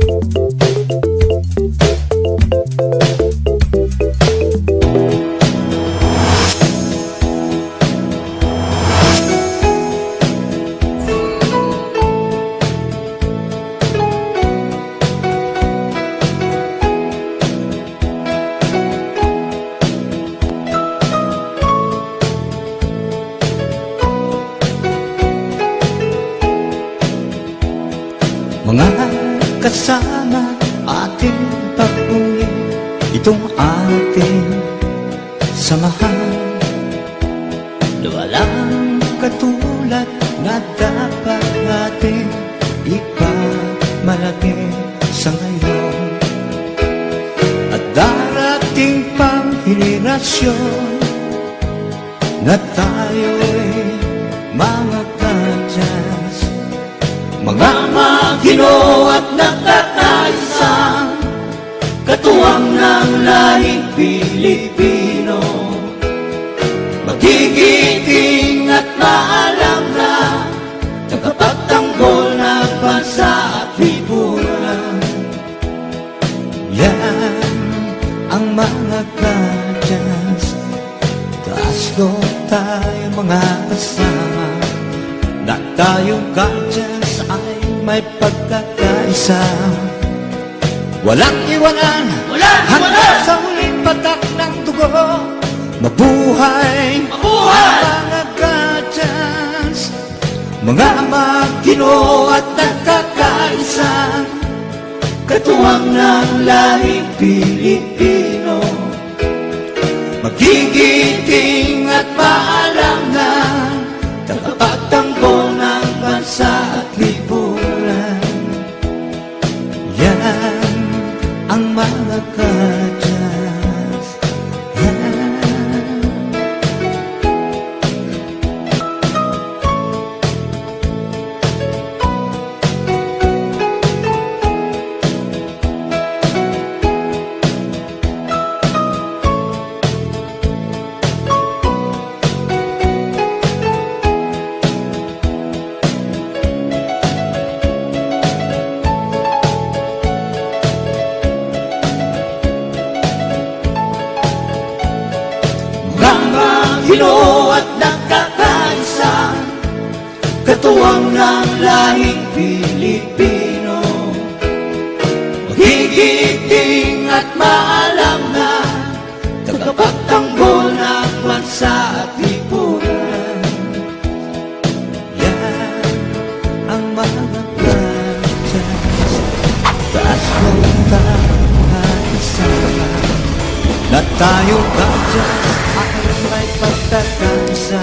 Mga kasama ating pag-uwi, itong ating samahan na walang katulad na dapat natin ipamalaki sa ngayon. At darating pang henerasyon na tayo'y mga kadyas, mga magino at nakakaisang katuwang ng lahing Pilipino. Magigiting at maalam na tagapagtanggol ng bansa at lipunan. Yan ang mga kadyas, taas doon tayo mga kasama, na tayong kadyas ay may pagkakaisa. Walang iwanan, hanggang sa huling patak ng dugo. Mabuhay, mabuhay ang mga kadyas, mga magino at nagkakaisa, katuwang ng lahing Pilipino. Magigiting at maalam na tagapagtanggol ng bansa at lipunan. Yan ang mga kadyas. Magino at nagkakaisa, katuwang ng lahing Pilipino. Magigiting at maalam na tagapagtanggol ng bansa at lipunan. Yan ang mga kadyas, taas doon tayo isama, na tayong kadyas ay may pagkakaisa.